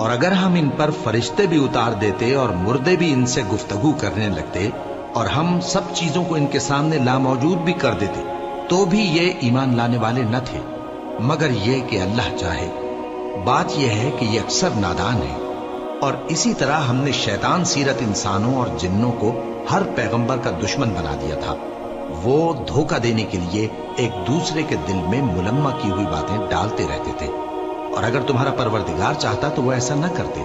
اور اگر ہم ان پر فرشتے بھی اتار دیتے اور مردے بھی ان سے گفتگو کرنے لگتے اور ہم سب چیزوں کو ان کے سامنے لاموجود بھی کر دیتے تو بھی یہ ایمان لانے والے نہ تھے، مگر یہ کہ اللہ چاہے۔ بات یہ ہے کہ یہ اکثر نادان ہے۔ اور اسی طرح ہم نے شیطان سیرت انسانوں اور جنوں کو ہر پیغمبر کا دشمن بنا دیا تھا۔ وہ دھوکہ دینے کے لیے ایک دوسرے کے دل میں ملمہ کی ہوئی باتیں ڈالتے رہتے تھے، اور اگر تمہارا پروردگار چاہتا تو وہ ایسا نہ کرتے۔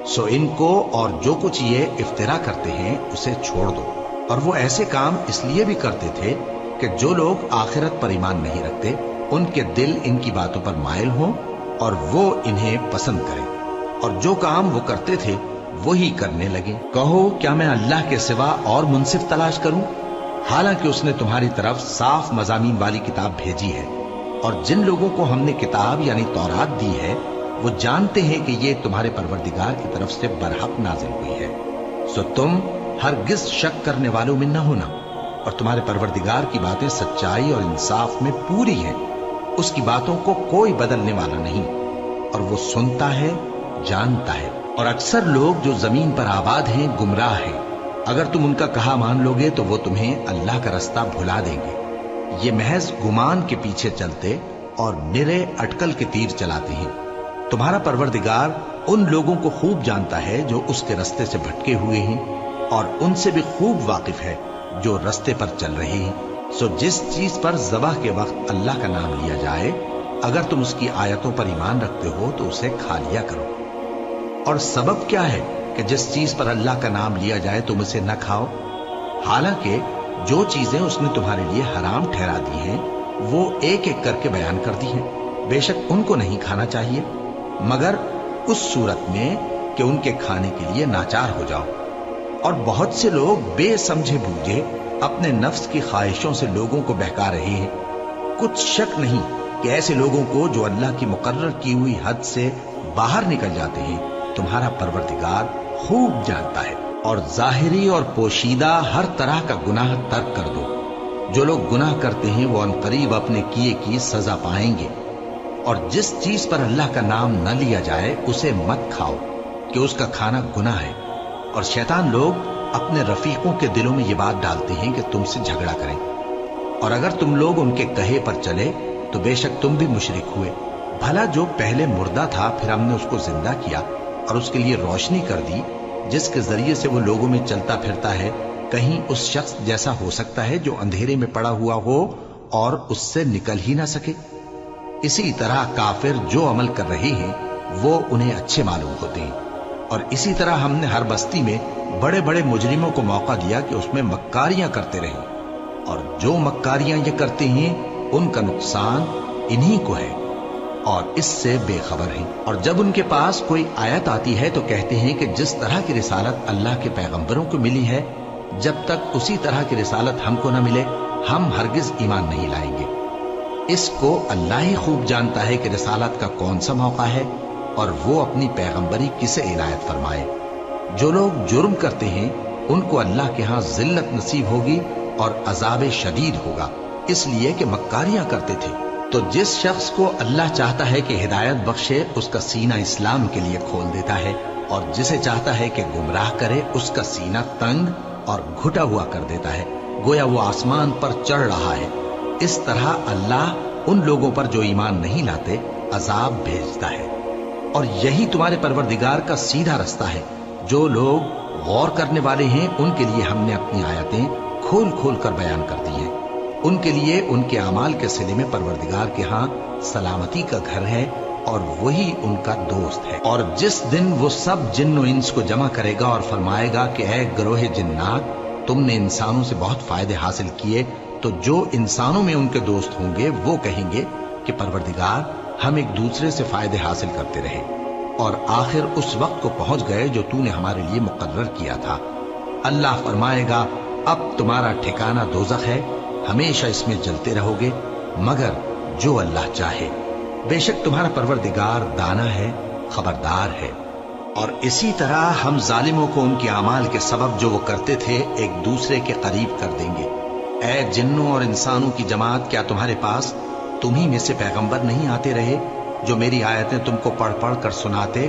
سو ان کو اور جو کچھ یہ افترا کرتے ہیں اسے چھوڑ دو۔ اور وہ ایسے کام اس لیے بھی کرتے تھے کہ جو لوگ آخرت پر ایمان نہیں رکھتے ان کے دل ان کی باتوں پر مائل ہوں اور وہ انہیں پسند کریں، اور جو کام وہ کرتے تھے وہی کرنے لگے۔ کہو کیا میں اللہ کے سوا اور منصف تلاش کروں، حالانکہ اس نے تمہاری طرف صاف مضامین والی کتاب بھیجی ہے، اور جن لوگوں کو ہم نے کتاب یعنی تورات دی ہے وہ جانتے ہیں کہ یہ تمہارے پروردگار کی طرف سے برحق نازل ہوئی ہے۔ سو تم ہرگز شک کرنے والوں میں نہ ہونا، اور تمہارے پروردگار کی باتیں سچائی اور انصاف میں پوری ہیں، اس کی باتوں کو کوئی بدلنے والا نہیں، اور وہ سنتا ہے، جانتا ہے۔ اور اکثر لوگ جو زمین پر آباد ہیں گمراہ ہیں، اگر تم ان کا کہا مان لو گے تو وہ تمہیں اللہ کا رستہ بھلا دیں گے۔ یہ محض گمان کے پیچھے چلتے اور نرے اٹکل کے تیر چلاتے ہیں۔ تمہارا پروردگار ان لوگوں کو خوب جانتا ہے جو اس کے رستے سے بھٹکے ہوئے ہیں، اور ان سے بھی خوب واقف ہے جو رستے پر چل رہے ہیں۔ سو جس چیز پر ذبح کے وقت اللہ کا نام لیا جائے، اگر تم اس کی آیتوں پر ایمان رکھتے ہو تو اسے کھا لیا کرو۔ اور سبب کیا ہے کہ جس چیز پر اللہ کا نام لیا جائے تم اسے نہ کھاؤ، حالانکہ جو چیزیں اس نے تمہارے لیے حرام ٹھہرا دی ہیں وہ ایک ایک کر کے بیان کر دی ہیں۔ بے شک ان کو نہیں کھانا چاہیے مگر اس صورت میں کہ ان کے کھانے کے لیے ناچار ہو جاؤ۔ اور بہت سے لوگ بے سمجھے بوجھے اپنے نفس کی خواہشوں سے لوگوں کو بہکا رہے ہیں۔ کچھ شک نہیں کہ ایسے لوگوں کو جو اللہ کی مقرر کی ہوئی حد سے باہر نکل جاتے ہیں تمہارا پروردگار خوب جانتا ہے۔ اور ظاہری اور پوشیدہ ہر طرح کا گناہ ترک کر دو۔ جو لوگ گناہ کرتے ہیں وہ عنقریب اپنے کیے کی سزا پائیں گے۔ اور جس چیز پر اللہ کا نام نہ لیا جائے اسے مت کھاؤ کہ اس کا کھانا گناہ ہے۔ اور شیطان لوگ اپنے رفیقوں کے دلوں میں یہ بات ڈالتے ہیں کہ تم سے جھگڑا کریں، اور اگر تم لوگ ان کے کہے پر چلے تو بے شک تم بھی مشرک ہوئے۔ بھلا جو پہلے مردہ تھا پھر ہم نے اس کو زندہ کیا اور اس کے لیے روشنی کر دی جس کے ذریعے سے وہ لوگوں میں چلتا پھرتا ہے، کہیں اس شخص جیسا ہو سکتا ہے جو اندھیرے میں پڑا ہوا ہو اور اس سے نکل ہی نہ سکے؟ اسی طرح کافر جو عمل کر رہے ہیں وہ انہیں اچھے معلوم ہوتے ہیں۔ اور اسی طرح ہم نے ہر بستی میں بڑے بڑے مجرموں کو موقع دیا کہ اس میں مکاریاں کرتے رہیں، اور جو مکاریاں یہ کرتے ہیں ان کا نقصان انہی کو ہے اور اس سے بے خبر ہیں۔ اور جب ان کے پاس کوئی آیت آتی ہے تو کہتے ہیں کہ جس طرح کی رسالت اللہ کے پیغمبروں کو ملی ہے جب تک اسی طرح کی رسالت ہم کو نہ ملے ہم ہرگز ایمان نہیں لائیں گے۔ اس کو اللہ ہی خوب جانتا ہے کہ رسالت کا کون سا موقع ہے اور وہ اپنی پیغمبری کسے عنایت فرمائے۔ جو لوگ جرم کرتے ہیں ان کو اللہ کے ہاں ذلت نصیب ہوگی اور عذاب شدید ہوگا، اس لیے کہ مکاریاں کرتے تھے۔ تو جس شخص کو اللہ چاہتا ہے کہ ہدایت بخشے اس کا سینہ اسلام کے لیے کھول دیتا ہے، اور جسے چاہتا ہے کہ گمراہ کرے اس کا سینہ تنگ اور گھٹا ہوا کر دیتا ہے، گویا وہ آسمان پر چڑھ رہا ہے۔ اس طرح اللہ ان لوگوں پر جو ایمان نہیں لاتے عذاب بھیجتا ہے۔ اور یہی تمہارے پروردگار کا سیدھا رستہ ہے۔ جو لوگ غور کرنے والے ہیں ان کے لیے ہم نے اپنی آیتیں کھول کھول کر بیان کر دی ہیں۔ ان کے لیے ان کے اعمال کے صلے میں پروردگار کے ہاں سلامتی کا گھر ہے اور وہی ان کا دوست ہے۔ اور جس دن وہ سب جن و انس کو جمع کرے گا اور فرمائے گا کہ اے گروہ جنات، تم نے انسانوں سے بہت فائدے حاصل کیے، تو جو انسانوں میں ان کے دوست ہوں گے وہ کہیں گے کہ پروردگار ہم ایک دوسرے سے فائدے حاصل کرتے رہے اور آخر اس وقت کو پہنچ گئے جو تو نے ہمارے لیے مقرر کیا تھا۔ اللہ فرمائے گا اب تمہارا ٹھکانہ دوزخ ہے، ہمیشہ اس میں جلتے رہو گے مگر جو اللہ چاہے۔ بے شک تمہارا پروردگار دانا ہے، خبردار ہے۔ اور اسی طرح ہم ظالموں کو ان کے اعمال کے سبب جو وہ کرتے تھے ایک دوسرے کے قریب کر دیں گے۔ اے جنوں اور انسانوں کی جماعت، کیا تمہارے پاس تمہیں میں سے پیغمبر نہیں آتے رہے جو میری آیتیں تم کو پڑھ پڑھ کر سناتے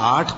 8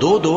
2-2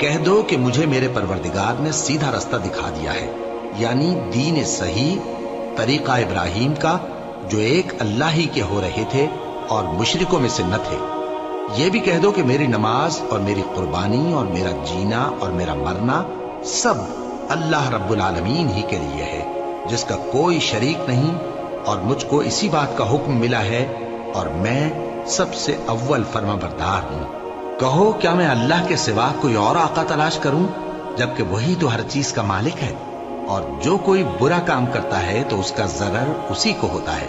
کہہ دو کہ مجھے میرے پروردگار نے سیدھا راستہ دکھا دیا ہے، یعنی دین صحیح، طریقہ ابراہیم کا، جو ایک اللہ ہی کے ہو رہے تھے اور مشرکوں میں سے نہ تھے۔ یہ بھی کہہ دو کہ میری نماز اور میری قربانی اور میرا جینا اور میرا مرنا سب اللہ رب العالمین ہی کے لیے ہے، جس کا کوئی شریک نہیں، اور مجھ کو اسی بات کا حکم ملا ہے اور میں سب سے اول فرما بردار ہوں۔ کہو کیا میں اللہ کے سوا کوئی اور آقا تلاش کروں، جبکہ وہی تو ہر چیز کا مالک ہے، اور جو کوئی برا کام کرتا ہے تو اس کا ضرر اسی کو ہوتا ہے،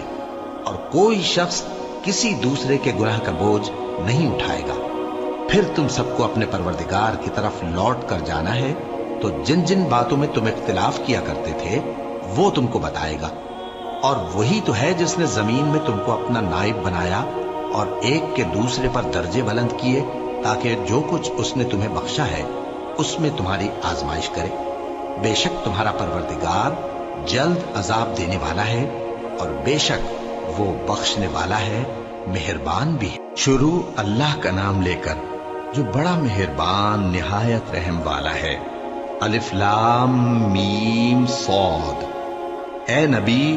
اور کوئی شخص کسی دوسرے کے گناہ کا بوجھ نہیں اٹھائے گا۔ پھر تم سب کو اپنے پروردگار کی طرف لوٹ کر جانا ہے، تو جن جن باتوں میں تم اختلاف کیا کرتے تھے وہ تم کو بتائے گا، اور وہی تو ہے جس نے زمین میں تم کو اپنا نائب بنایا اور ایک کے دوسرے پر درجے بلند کیے، تاکہ جو کچھ اس نے تمہیں بخشا ہے اس میں تمہاری آزمائش کرے۔ بے شک تمہارا پروردگار جلد عذاب دینے والا ہے، اور بے شک وہ بخشنے والا ہے، مہربان بھی ہے۔ شروع اللہ کا نام لے کر جو بڑا مہربان نہایت رحم والا ہے۔ الف لام میم صاد۔ اے نبی،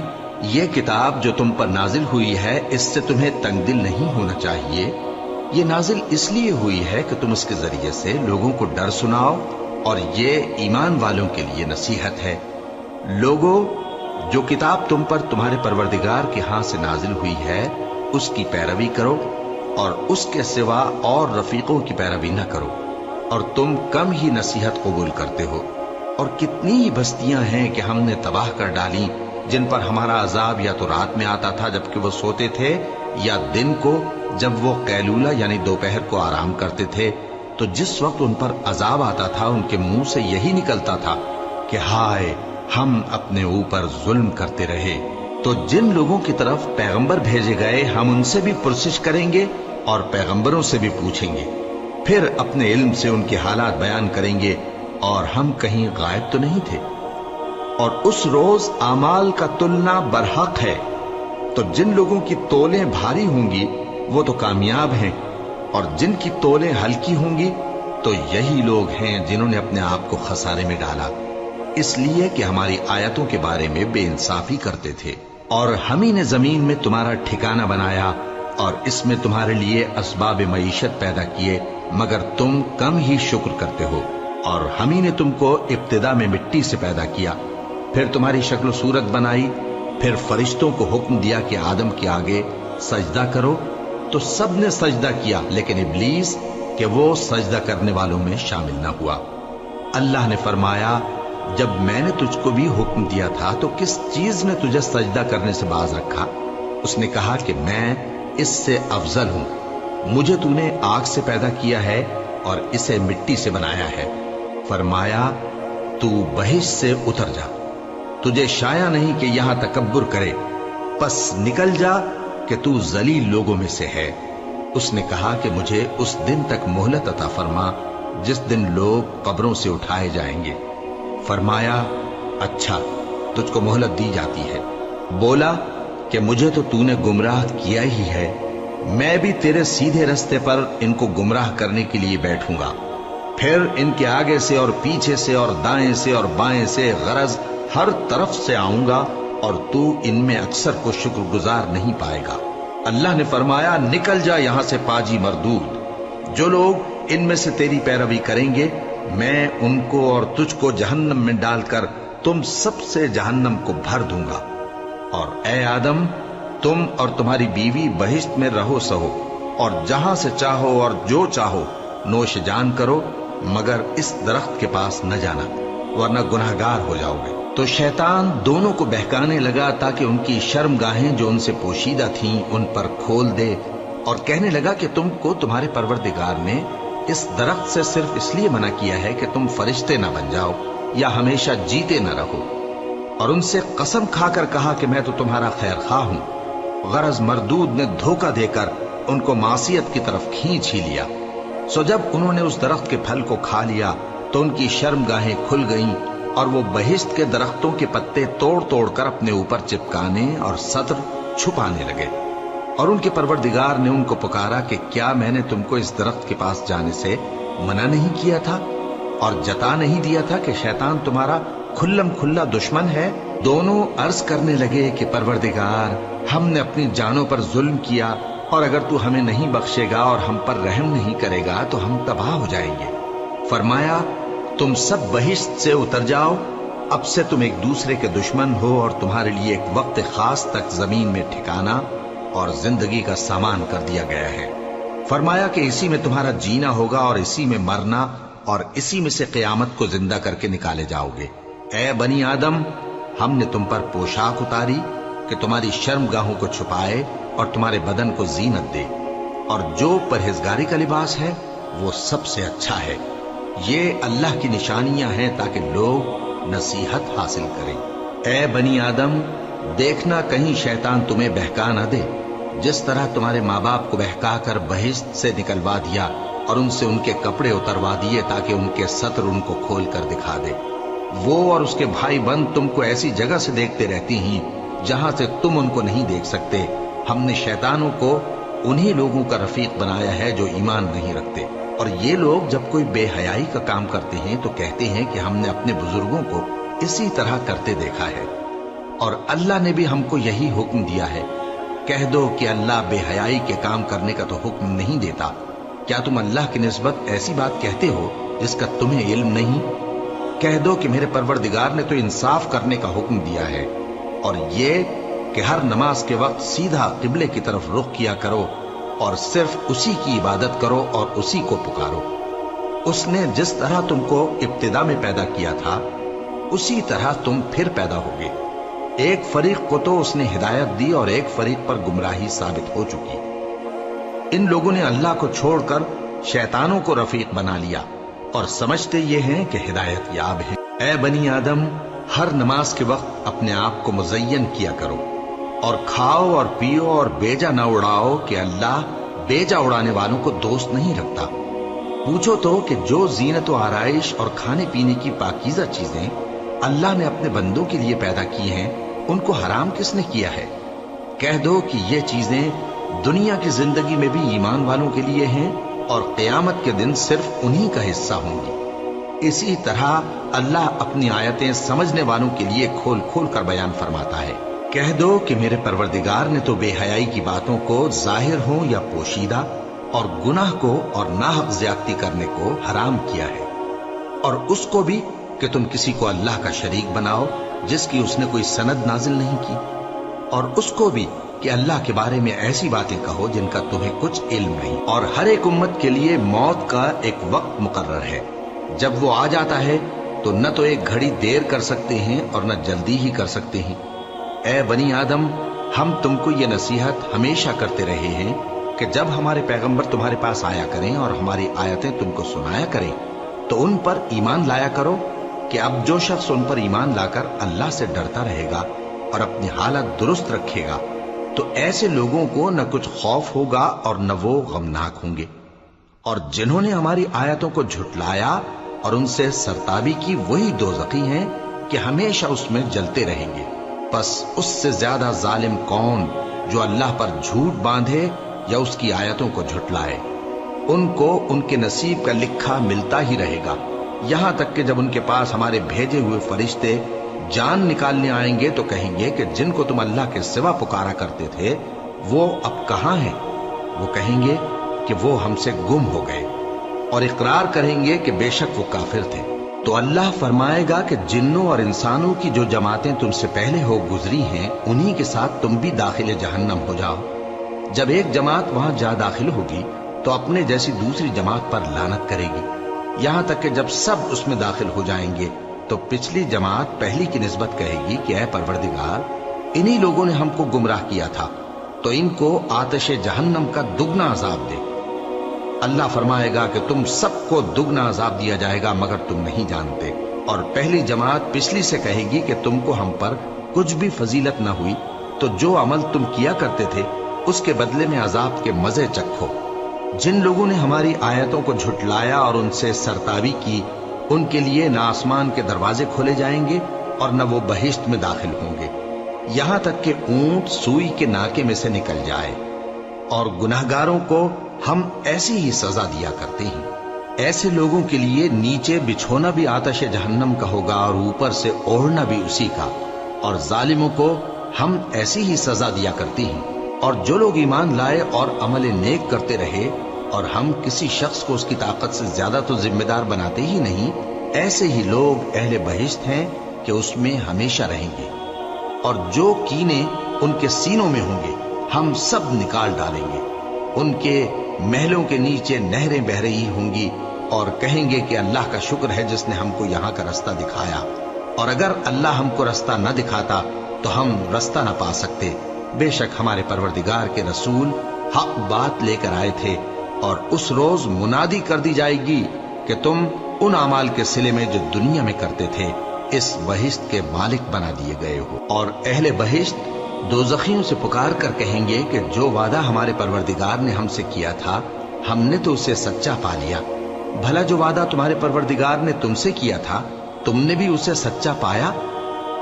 یہ کتاب جو تم پر نازل ہوئی ہے اس سے تمہیں تنگ دل نہیں ہونا چاہیے۔ یہ نازل اس لیے ہوئی ہے کہ تم اس کے ذریعے سے لوگوں کو ڈر سناؤ، اور یہ ایمان والوں کے لیے نصیحت ہے۔ لوگوں، جو کتاب تم پر تمہارے پروردگار کے ہاں سے نازل ہوئی ہے اس کی پیروی کرو، اور اس کے سوا اور رفیقوں کی پیروی نہ کرو، اور تم کم ہی نصیحت قبول کرتے ہو۔ اور کتنی ہی بستیاں ہیں کہ ہم نے تباہ کر ڈالی، جن پر ہمارا عذاب یا تو رات میں آتا تھا جبکہ وہ سوتے تھے، یا دن کو جب وہ قیلولہ یعنی دوپہر کو آرام کرتے تھے، تو جس وقت ان پر عذاب آتا تھا ان کے منہ سے یہی نکلتا تھا کہ ہائے، ہم اپنے اوپر ظلم کرتے رہے۔ تو جن لوگوں کی طرف پیغمبر بھیجے گئے ہم ان سے بھی پرسش کریں گے اور پیغمبروں سے بھی پوچھیں گے، پھر اپنے علم سے ان کے حالات بیان کریں گے، اور ہم کہیں غائب تو نہیں تھے۔ اور اس روز اعمال کا تلنا برحق ہے، تو جن لوگوں کی تولیں بھاری ہوں گی وہ تو کامیاب ہیں، اور جن کی تولیں ہلکی ہوں گی تو یہی لوگ ہیں جنہوں نے اپنے آپ کو خسارے میں ڈالا، اس لیے کہ ہماری آیتوں کے بارے میں بے انصافی کرتے تھے۔ اور ہم ہی نے زمین میں تمہارا ٹھکانہ بنایا، اور اس میں تمہارے لیے اسباب معیشت پیدا کیے، مگر تم کم ہی شکر کرتے ہو۔ اور ہم ہی نے تم کو ابتدا میں مٹی سے پیدا کیا، پھر تمہاری شکل و صورت بنائی، پھر فرشتوں کو حکم دیا کہ آدم کے آگے سجدہ کرو، تو سب نے سجدہ کیا، لیکن ابلیس کہ وہ سجدہ کرنے والوں میں شامل نہ ہوا۔ اللہ نے فرمایا، جب میں نے تجھ کو بھی حکم دیا تھا تو کس چیز نے تجھے سجدہ کرنے سے باز رکھا؟ اس نے کہا کہ میں اس سے افضل ہوں، مجھے تو نے آگ سے پیدا کیا ہے اور اسے مٹی سے بنایا ہے۔ فرمایا، تو بہشت سے اتر جا، تجھے شایع نہیں کہ یہاں تکبر کرے، پس نکل جا کہ تو ذلیل لوگوں میں سے ہے۔ اس نے کہا کہ مجھے اس دن تک مہلت عطا فرما جس دن لوگ قبروں سے اٹھائے جائیں گے۔ فرمایا، اچھا، تجھ کو مہلت دی جاتی ہے۔ بولا کہ مجھے تو نے گمراہ کیا ہی ہے، میں بھی تیرے سیدھے رستے پر ان کو گمراہ کرنے کے لیے بیٹھوں گا، پھر ان کے آگے سے اور پیچھے سے اور دائیں سے اور بائیں سے غرض ہر طرف سے آؤں گا، اور تو ان میں اکثر کو شکر گزار نہیں پائے گا۔ اللہ نے فرمایا، نکل جا یہاں سے پاجی مردود، جو لوگ ان میں سے تیری پیروی کریں گے میں ان کو اور تجھ کو جہنم میں ڈال کر تم سب سے جہنم کو بھر دوں گا۔ اور اے آدم، تم اور تمہاری بیوی بہشت میں رہو سہو، اور جہاں سے چاہو اور جو چاہو نوش جان کرو، مگر اس درخت کے پاس نہ جانا ورنہ گناہگار ہو جاؤ گے۔ تو شیطان دونوں کو بہکانے لگا تاکہ ان کی شرمگاہیں جو ان سے پوشیدہ تھیں ان پر کھول دے، اور کہنے لگا کہ تم کو تمہارے پروردگار نے اس درخت سے صرف اس لیے منع کیا ہے کہ تم فرشتے نہ بن جاؤ یا ہمیشہ جیتے نہ رہو۔ اور ان سے قسم کھا کر کہا کہ میں تو تمہارا خیر خواہ ہوں۔ غرض مردود نے دھوکہ دے کر ان کو معصیت کی طرف کھینچ ہی لیا۔ سو جب انہوں نے اس درخت کے پھل کو کھا لیا تو ان کی شرمگاہیں کھل گئیں، اور وہ بہشت کے درختوں کے پتے توڑ توڑ کر اپنے اوپر چپکانے اور سطر چھپانے لگے۔ اور ان کے پروردگار نے ان کو پکارا کہ کیا میں نے تم کو اس درخت کے پاس جانے سے منع نہیں کیا تھا؟ اور جتا نہیں دیا تھا کہ شیطان تمہارا کھلم کھلا دشمن ہے؟ دونوں عرض کرنے لگے کہ پروردگار، ہم نے اپنی جانوں پر ظلم کیا، اور اگر تو ہمیں نہیں بخشے گا اور ہم پر رحم نہیں کرے گا تو ہم تباہ ہو جائیں گے۔ فرمایا تم سب بہشت سے اتر جاؤ، اب سے تم ایک دوسرے کے دشمن ہو، اور تمہارے لیے ایک وقت خاص تک زمین میں ٹھکانا اور زندگی کا سامان کر دیا گیا ہے۔ فرمایا کہ اسی میں تمہارا جینا ہوگا اور اسی میں مرنا، اور اسی میں سے قیامت کو زندہ کر کے نکالے جاؤ گے۔ اے بنی آدم، ہم نے تم پر پوشاک اتاری کہ تمہاری شرم گاہوں کو چھپائے اور تمہارے بدن کو زینت دے، اور جو پرہیزگاری کا لباس ہے وہ سب سے اچھا ہے۔ یہ اللہ کی نشانیاں ہیں تاکہ لوگ نصیحت حاصل کریں۔ اے بنی آدم، دیکھنا کہیں شیطان تمہیں بہکا نہ دے، جس طرح تمہارے ماں باپ کو بہکا کر بہشت سے نکلوا دیا اور ان سے ان کے کپڑے اتروا دیے تاکہ ان کے ستر ان کو کھول کر دکھا دے۔ وہ اور اس کے بھائی بند تم کو ایسی جگہ سے دیکھتے رہتی ہیں جہاں سے تم ان کو نہیں دیکھ سکتے۔ ہم نے شیطانوں کو انہی لوگوں کا رفیق بنایا ہے جو ایمان نہیں رکھتے، اور یہ لوگ جب کوئی بے حیائی کا کام کرتے ہیں تو کہتے ہیں کہ ہم نے اپنے بزرگوں کو اسی طرح کرتے دیکھا ہے، اور اللہ نے بھی ہم کو یہی حکم دیا ہے۔ کہہ دو کہ اللہ بے حیائی کے کام کرنے کا تو حکم نہیں دیتا۔ کیا تم اللہ کی نسبت ایسی بات کہتے ہو جس کا تمہیں علم نہیں؟ کہہ دو کہ میرے پروردگار نے تو انصاف کرنے کا حکم دیا ہے، اور یہ کہ ہر نماز کے وقت سیدھا قبلے کی طرف رخ کیا کرو اور صرف اسی کی عبادت کرو اور اسی کو پکارو۔ اس نے جس طرح تم کو ابتدا میں پیدا کیا تھا اسی طرح تم پھر پیدا ہوگے۔ ایک فریق کو تو اس نے ہدایت دی اور ایک فریق پر گمراہی ثابت ہو چکی۔ ان لوگوں نے اللہ کو چھوڑ کر شیطانوں کو رفیق بنا لیا اور سمجھتے یہ ہیں کہ ہدایت یاب ہیں۔ اے بنی آدم، ہر نماز کے وقت اپنے آپ کو مزین کیا کرو، اور کھاؤ اور پیو اور بیجا نہ اڑاؤ کہ اللہ بیجا اڑانے والوں کو دوست نہیں رکھتا۔ پوچھو تو کہ جو زینت و آرائش اور کھانے پینے کی پاکیزہ چیزیں اللہ نے اپنے بندوں کے لیے پیدا کی ہیں، ان کو حرام کس نے کیا ہے؟ کہہ دو کہ یہ چیزیں دنیا کی زندگی میں بھی ایمان والوں کے لیے ہیں اور قیامت کے دن صرف انہی کا حصہ ہوں گی۔ اسی طرح اللہ اپنی آیتیں سمجھنے والوں کے لیے کھول کھول کر بیان فرماتا ہے۔ کہہ دو کہ میرے پروردگار نے تو بے حیائی کی باتوں کو ظاہر ہوں یا پوشیدہ، اور گناہ کو اور ناحق زیادتی کرنے کو حرام کیا ہے، اور اس کو بھی کہ تم کسی کو اللہ کا شریک بناؤ جس کی اس نے کوئی سند نازل نہیں کی، اور اس کو بھی کہ اللہ کے بارے میں ایسی باتیں کہو جن کا تمہیں کچھ علم نہیں۔ اور ہر ایک امت کے لیے موت کا ایک وقت مقرر ہے، جب وہ آ جاتا ہے تو نہ تو ایک گھڑی دیر کر سکتے ہیں اور نہ جلدی ہی کر سکتے ہیں۔ اے بنی آدم، ہم تم کو یہ نصیحت ہمیشہ کرتے رہے ہیں کہ جب ہمارے پیغمبر تمہارے پاس آیا کریں اور ہماری آیتیں تم کو سنایا کریں تو ان پر ایمان لایا کرو، کہ اب جو شخص ان پر ایمان لا کر اللہ سے ڈرتا رہے گا اور اپنی حالت درست رکھے گا تو ایسے لوگوں کو نہ کچھ خوف ہوگا اور نہ وہ غمناک ہوں گے۔ اور جنہوں نے ہماری آیتوں کو جھٹلایا اور ان سے سرتابی کی، وہی دوزخی ہیں کہ ہمیشہ اس میں جلتے رہیں گے۔ پس اس سے زیادہ ظالم کون جو اللہ پر جھوٹ باندھے یا اس کی آیتوں کو جھٹلائے؟ ان کو ان کے نصیب کا لکھا ملتا ہی رہے گا، یہاں تک کہ جب ان کے پاس ہمارے بھیجے ہوئے فرشتے جان نکالنے آئیں گے تو کہیں گے کہ جن کو تم اللہ کے سوا پکارا کرتے تھے وہ اب کہاں ہیں؟ وہ کہیں گے کہ وہ ہم سے گم ہو گئے، اور اقرار کریں گے کہ بے شک وہ کافر تھے۔ تو اللہ فرمائے گا کہ جنوں اور انسانوں کی جو جماعتیں تم سے پہلے ہو گزری ہیں انہی کے ساتھ تم بھی داخل جہنم ہو جاؤ۔ جب ایک جماعت وہاں جا داخل ہوگی تو اپنے جیسی دوسری جماعت پر لعنت کرے گی، یہاں تک کہ جب سب اس میں داخل ہو جائیں گے تو پچھلی جماعت پہلی کی نسبت کہے گی کہ اے پروردگار، انہی لوگوں نے ہم کو گمراہ کیا تھا، تو ان کو آتش جہنم کا دگنا عذاب دے۔ اللہ فرمائے گا کہ تم سب کو دگنا عذاب دیا جائے گا مگر تم نہیں جانتے۔ اور پہلی جماعت پچھلی سے کہے گی کہ تم کو ہم پر کچھ بھی فضیلت نہ ہوئی، تو جو عمل تم کیا کرتے تھے اس کے بدلے میں عذاب کے مزے چکھو۔ جن لوگوں نے ہماری آیتوں کو جھٹلایا اور ان سے سرتابی کی، ان کے لیے نہ آسمان کے دروازے کھولے جائیں گے اور نہ وہ بہشت میں داخل ہوں گے، یہاں تک کہ اونٹ سوئی کے ناکے میں سے نکل جائے۔ اور گناہگاروں کو ہم ایسی ہی سزا دیا کرتے ہیں۔ ایسے لوگوں کے لیے نیچے بچھونا بھی آتش جہنم کا ہوگا اور اوپر سے اوڑھنا بھی اسی کا، اور ظالموں کو ہم ایسی ہی سزا دیا کرتی ہیں۔ اور جو لوگ ایمان لائے اور عمل نیک کرتے رہے اور ہم کسی شخص کو اس کی طاقت سے زیادہ تو ذمہ دار بناتے ہی نہیں، ایسے ہی لوگ اہل بہشت ہیں کہ اس میں ہمیشہ رہیں گے۔ اور جو کینے ان کے سینوں میں ہوں گے ہم سب نکال ڈالیں گے۔ ان کے محلوں کے نیچے نہریں بہ رہی ہوں گی اور کہیں گے کہ اللہ کا شکر ہے جس نے ہم کو یہاں کا رستہ دکھایا، اور اگر اللہ ہم کو رستہ نہ دکھاتا تو ہم رستہ نہ پا سکتے۔ بے شک ہمارے پروردگار کے رسول حق بات لے کر آئے تھے، اور اس روز منادی کر دی جائے گی کہ تم ان اعمال کے صلے میں جو دنیا میں کرتے تھے اس بہشت کے مالک بنا دیے گئے ہو۔ اور اہل بہشت دوزخیوں سے پکار کر کہیں گے کہ جو وعدہ ہمارے پروردگار نے ہم سے کیا تھا ہم نے تو اسے سچا پا لیا۔ بھلا جو وعدہ تمہارے پروردگار نے تم سے کیا تھا تم نے بھی اسے سچا پایا؟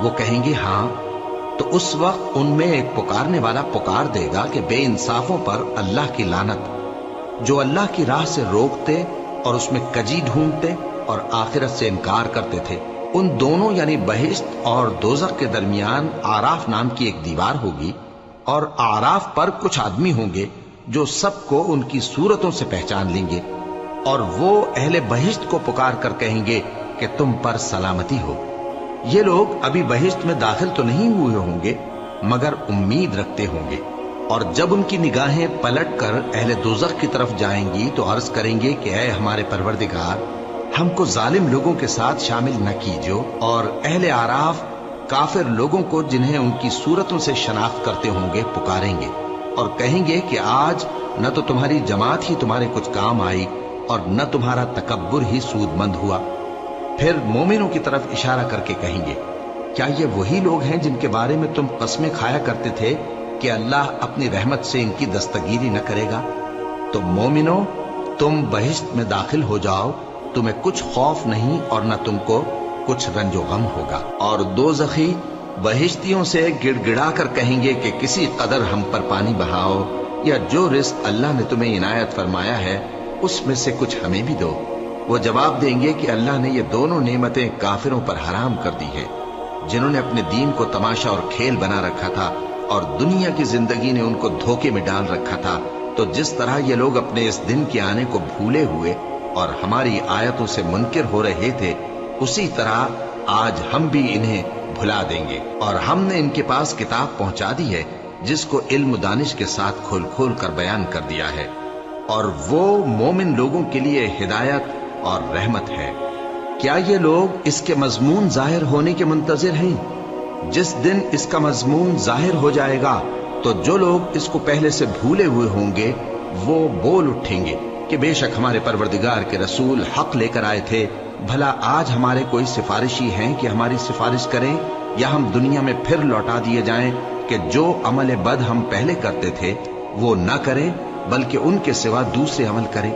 وہ کہیں گے ہاں۔ تو اس وقت ان میں ایک پکارنے والا پکار دے گا کہ بے انصافوں پر اللہ کی لعنت، جو اللہ کی راہ سے روکتے اور اس میں کجی ڈھونڈتے اور آخرت سے انکار کرتے تھے۔ ان دونوں یعنی بہشت اور دوزخ کے درمیان آراف نام کی ایک دیوار ہوگی، اور آراف پر کچھ آدمی ہوں گے جو سب کو ان کی صورتوں سے پہچان لیں گے، اور وہ اہل بہشت کو پکار کر کہیں گے کہ تم پر سلامتی ہو۔ یہ لوگ ابھی بہشت میں داخل تو نہیں ہوئے ہوں گے مگر امید رکھتے ہوں گے، اور جب ان کی نگاہیں پلٹ کر اہل دوزخ کی طرف جائیں گی تو عرض کریں گے کہ اے ہمارے پروردگار، ہم کو ظالم لوگوں کے ساتھ شامل نہ کیجو۔ اور اہل آراف کافر لوگوں کو جنہیں ان کی صورتوں سے شناخت کرتے ہوں گے پکاریں گے اور کہیں گے کہ آج نہ تو تمہاری جماعت ہی تمہارے کچھ کام آئی اور نہ تمہارا تکبر ہی سود مند ہوا۔ پھر مومنوں کی طرف اشارہ کر کے کہیں گے، کیا یہ وہی لوگ ہیں جن کے بارے میں تم قسمیں کھایا کرتے تھے کہ اللہ اپنی رحمت سے ان کی دستگیری نہ کرے گا؟ تو مومنوں، تم بہشت میں داخل ہو جاؤ، تمہیں کچھ خوف نہیں اور نہ تم کو کچھ رنج و غم ہوگا۔ اور دوزخی بہشتیوں سے گڑ گڑا کر کہیں گے کہ کسی قدر ہم پر پانی بہاؤ، یا جو رزق اللہ نے تمہیں عنایت فرمایا ہے اس میں سے کچھ ہمیں بھی دو۔ وہ جواب دیں گے کہ اللہ نے یہ دونوں نعمتیں کافروں پر حرام کر دی ہیں، جنہوں نے اپنے دین کو تماشا اور کھیل بنا رکھا تھا اور دنیا کی زندگی نے ان کو دھوکے میں ڈال رکھا تھا۔ تو جس طرح یہ لوگ اپنے اس دن کے آنے کو بھولے ہوئے اور ہماری آیتوں سے منکر ہو رہے تھے، اسی طرح آج ہم بھی انہیں بھلا دیں گے۔ اور ہم نے ان کے پاس کتاب پہنچا دی ہے جس کو علم و دانش کے ساتھ کھول کھول کر بیان کر دیا ہے، اور وہ مومن لوگوں کے لیے ہدایت اور رحمت ہے۔ کیا یہ لوگ اس کے مضمون ظاہر ہونے کے منتظر ہیں؟ جس دن اس کا مضمون ظاہر ہو جائے گا تو جو لوگ اس کو پہلے سے بھولے ہوئے ہوں گے وہ بول اٹھیں گے کہ بے شک ہمارے پروردگار کے رسول حق لے کر آئے تھے۔ بھلا آج ہمارے کوئی سفارشی ہیں کہ ہماری سفارش کریں، یا ہم دنیا میں پھر لوٹا دیے جائیں کہ جو عمل بد ہم پہلے کرتے تھے وہ نہ کریں بلکہ ان کے سوا دوسرے عمل کریں۔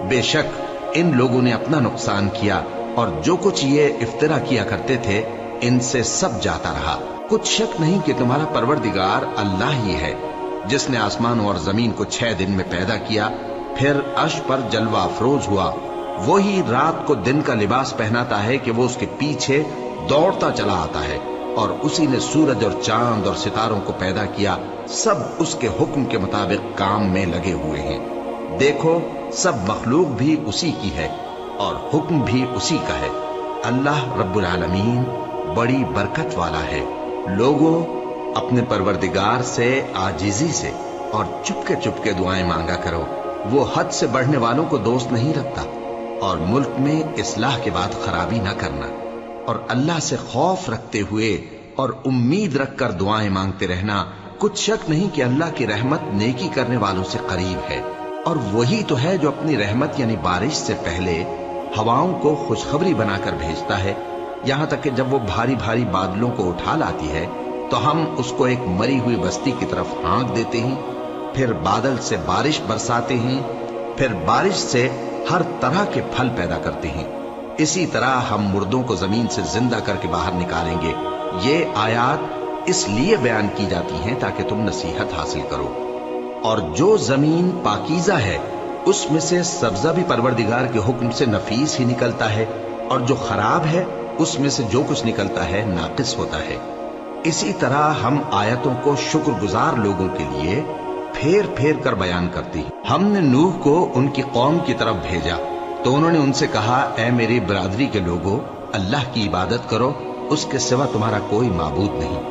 بے شک ان لوگوں نے اپنا نقصان کیا، اور جو کچھ یہ افترا کیا کرتے تھے ان سے سب جاتا رہا۔ کچھ شک نہیں کہ تمہارا پروردگار اللہ ہی ہے جس نے آسمانوں اور زمین کو 6 دن میں پیدا کیا، پھر عرش پر جلوہ افروز ہوا۔ وہی رات کو دن کا لباس پہناتا ہے کہ وہ اس کے پیچھے دوڑتا چلا آتا ہے، اور اسی نے سورج اور چاند اور ستاروں کو پیدا کیا، سب اس کے حکم کے مطابق کام میں لگے ہوئے ہیں۔ دیکھو سب مخلوق بھی اسی کی ہے اور حکم بھی اسی کا ہے۔ اللہ رب العالمین بڑی برکت والا ہے۔ لوگوں، اپنے پروردگار سے عاجزی سے اور چپکے دعائیں مانگا کرو، وہ حد سے بڑھنے والوں کو دوست نہیں رکھتا، اور ملک میں اصلاح کے بعد خرابی نہ کرنا، اور اللہ سے خوف رکھتے ہوئے اور امید رکھ کر دعائیں مانگتے رہنا۔ کچھ شک نہیں کہ اللہ کی رحمت نیکی کرنے والوں سے قریب ہے، اور وہی تو ہے جو اپنی رحمت یعنی بارش سے پہلے ہواؤں کو خوشخبری بنا کر بھیجتا ہے، یہاں تک کہ جب وہ بھاری بھاری بادلوں کو اٹھا لاتی ہے تو ہم اس کو ایک مری ہوئی بستی کی طرف ہانک دیتے ہیں، پھر بادل سے بارش برساتے ہیں، پھر بارش سے ہر طرح کے پھل پیدا کرتے ہیں۔ اسی طرح ہم مردوں کو زمین سے زندہ کر کے باہر نکالیں گے۔ یہ آیات اس لیے بیان کی جاتی ہیں تاکہ تم نصیحت حاصل کرو۔ اور جو زمین پاکیزہ ہے اس میں سے سبزہ بھی پروردگار کے حکم سے نفیس ہی نکلتا ہے، اور جو خراب ہے اس میں سے جو کچھ نکلتا ہے ناقص ہوتا ہے۔ اسی طرح ہم آیتوں کو شکر گزار لوگوں کے لیے پھیر پھیر کر بیان کرتے ہیں۔ ہم نے نوح کو ان کی قوم کی طرف بھیجا تو انہوں نے ان سے کہا، اے میری برادری کے لوگوں، اللہ کی عبادت کرو، اس کے سوا تمہارا کوئی معبود نہیں۔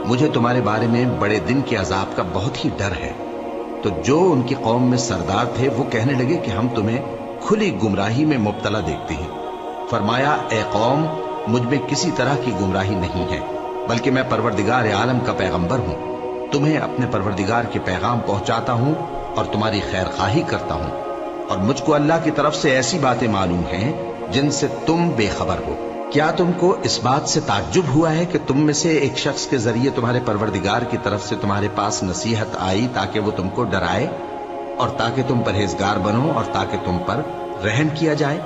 مجھے تمہارے بارے میں بڑے دن کے عذاب کا بہت ہی ڈر ہے۔ تو جو ان کی قوم میں سردار تھے وہ کہنے لگے کہ ہم تمہیں کھلی گمراہی میں مبتلا دیکھتے ہیں۔ فرمایا، اے قوم، مجھ میں کسی طرح کی گمراہی نہیں ہے، بلکہ میں پروردگار عالم کا پیغمبر ہوں۔ تمہیں اپنے پروردگار کے پیغام پہنچاتا ہوں اور تمہاری خیر خواہی کرتا ہوں، اور مجھ کو اللہ کی طرف سے ایسی باتیں معلوم ہیں جن سے تم بے خبر ہو۔ کیا تم کو اس بات سے تعجب ہوا ہے کہ تم میں سے ایک شخص کے ذریعے تمہارے پروردگار کی طرف سے تمہارے پاس نصیحت آئی تاکہ وہ تم کو ڈرائے اور تاکہ تم پرہیزگار بنو اور تاکہ تم پر رحم کیا جائے؟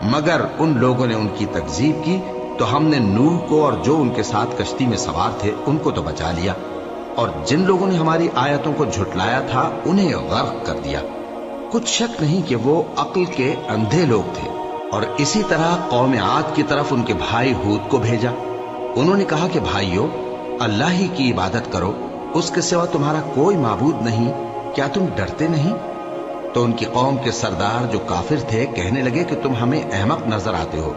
مگر ان لوگوں نے ان کی تکذیب کی تو ہم نے نوح کو اور جو ان کے ساتھ کشتی میں سوار تھے ان کو تو بچا لیا، اور جن لوگوں نے ہماری آیتوں کو جھٹلایا تھا انہیں غرق کر دیا۔ کچھ شک نہیں کہ وہ عقل کے اندھے لوگ تھے۔ اور اسی طرح قوم عاد کی طرف ان کے بھائی ہود کو بھیجا۔ انہوں نے کہا کہ بھائیو، اللہ ہی کی عبادت کرو، اس کے سوا تمہارا کوئی معبود نہیں، کیا تم ڈرتے نہیں؟ تو ان کی قوم کے سردار جو کافر تھے کہنے لگے کہ تم ہمیں احمق نظر آتے ہو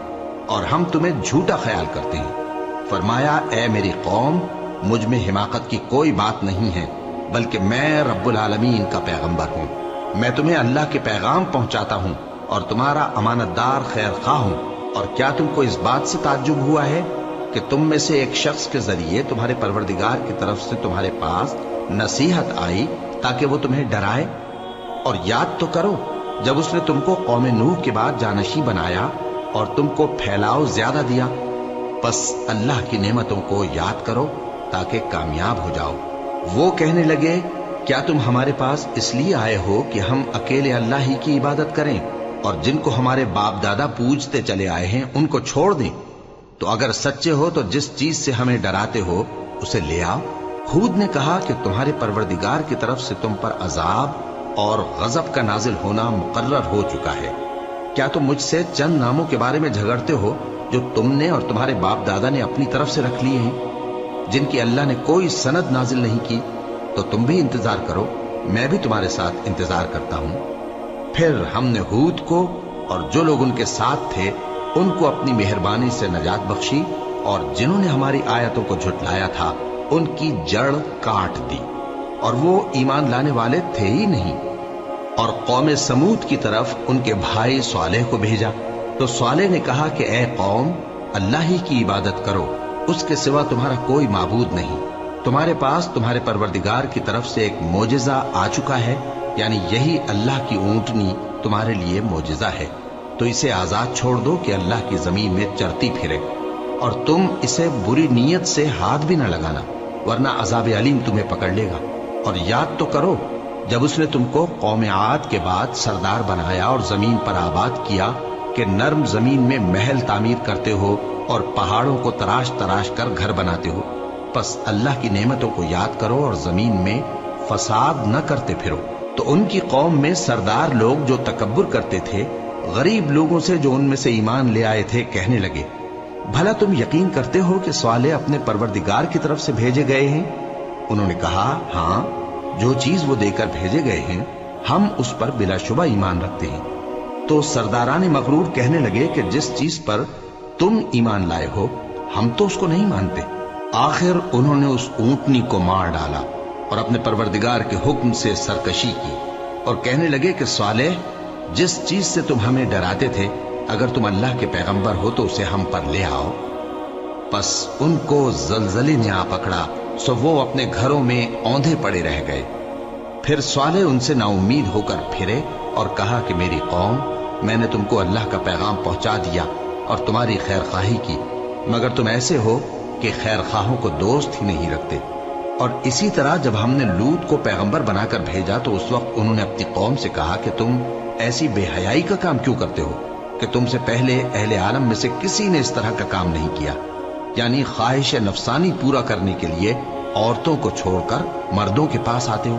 اور ہم تمہیں جھوٹا خیال کرتے ہیں۔ فرمایا، اے میری قوم، مجھ میں حماقت کی کوئی بات نہیں ہے، بلکہ میں رب العالمین کا پیغمبر ہوں۔ میں تمہیں اللہ کے پیغام پہنچاتا ہوں اور تمہارا امانت دار خیر خواہ ہوں۔ اور کیا تم کو اس بات سے تعجب ہوا ہے کہ تم میں سے ایک شخص کے ذریعے تمہارے پروردگار کی طرف سے تمہارے پاس نصیحت آئی تاکہ وہ تمہیں ڈرائے؟ اور یاد تو کرو جب اس نے تم کو قوم نوح کے بعد جانشین بنایا اور تم کو پھیلاؤ زیادہ دیا۔ پس اللہ کی نعمتوں کو یاد کرو تاکہ کامیاب ہو جاؤ۔ وہ کہنے لگے، کیا تم ہمارے پاس اس لیے آئے ہو کہ ہم اکیلے اللہ ہی کی عبادت کریں اور جن کو ہمارے باپ دادا پوجتے چلے آئے ہیں ان کو چھوڑ دیں؟ تو اگر سچے ہو تو جس چیز سے ہمیں ڈراتے ہو اسے لے آؤ۔ ہود نے کہا کہ تمہارے پروردگار کی طرف سے تم پر عذاب اور غضب کا نازل ہونا مقرر ہو چکا ہے۔ کیا تم مجھ سے چند ناموں کے بارے میں جھگڑتے ہو جو تم نے اور تمہارے باپ دادا نے اپنی طرف سے رکھ لیے ہیں، جن کی اللہ نے کوئی سند نازل نہیں کی؟ تو تم بھی انتظار کرو، میں بھی تمہارے ساتھ انتظار کرتا ہوں۔ پھر ہم نے ہود کو اور جو لوگ ان کے ساتھ تھے ان کو اپنی مہربانی سے نجات بخشی، اور جنہوں نے ہماری آیتوں کو جھٹلایا تھا ان کی جڑ کاٹ دی، اور وہ ایمان لانے والے تھے ہی نہیں۔ اور قوم سمود کی طرف ان کے بھائی صالح کو بھیجا تو صالح نے کہا کہ اے قوم، اللہ ہی کی عبادت کرو، اس کے سوا تمہارا کوئی معبود نہیں۔ تمہارے پاس تمہارے پروردگار کی طرف سے ایک معجزہ آ چکا ہے، یعنی یہی اللہ کی اونٹنی تمہارے لیے معجزہ ہے، تو اسے آزاد چھوڑ دو کہ اللہ کی زمین میں چرتی پھرے، اور تم اسے بری نیت سے ہاتھ بھی نہ لگانا، ورنہ عذاب علیم تمہیں پکڑ لے گا۔ اور یاد تو کرو جب اس نے تم کو قوم عاد کے بعد سردار بنایا اور زمین پر آباد کیا کہ نرم زمین میں محل تعمیر کرتے ہو اور پہاڑوں کو تراش تراش کر گھر بناتے ہو۔ پس اللہ کی نعمتوں کو یاد کرو اور زمین میں فساد نہ کرتے پھرو۔ تو ان کی قوم میں سردار لوگ جو تکبر کرتے تھے غریب لوگوں سے جو ان میں سے ایمان لے آئے تھے کہنے لگے، بھلا تم یقین کرتے ہو کہ صالح اپنے پروردگار کی طرف سے بھیجے گئے ہیں؟ انہوں نے کہا، ہاں، جو چیز وہ دے کر بھیجے گئے ہیں ہم اس پر بلا شبہ ایمان رکھتے ہیں۔ تو سرداران مغرور کہنے لگے کہ جس چیز پر تم ایمان لائے ہو ہم تو اس کو نہیں مانتے۔ آخر انہوں نے اس اونٹنی کو مار ڈالا اور اپنے پروردگار کے حکم سے سرکشی کی، اور کہنے لگے کہ صالح، جس چیز سے تم ہمیں ڈراتے تھے اگر تم اللہ کے پیغمبر ہو تو اسے ہم پر لے آؤ۔ پس ان کو زلزلے نے آ پکڑا، سو وہ اپنے گھروں میں اوندھے پڑے رہ گئے۔ پھر صالح ان سے نا امید ہو کر پھرے اور کہا کہ میری قوم، میں نے تم کو اللہ کا پیغام پہنچا دیا اور تمہاری خیر خواہی کی، مگر تم ایسے ہو کہ خیر خواہوں کو دوست ہی نہیں رکھتے۔ اور اسی طرح جب ہم نے لوط کو پیغمبر بنا کر بھیجا تو اس وقت انہوں نے اپنی قوم سے کہا کہ تم ایسی بے حیائی کا کام کیوں کرتے ہو کہ تم سے پہلے اہل عالم میں سے کسی نے اس طرح کا کام نہیں کیا، یعنی خواہش نفسانی پورا کرنے کے لیے عورتوں کو چھوڑ کر مردوں کے پاس آتے ہو۔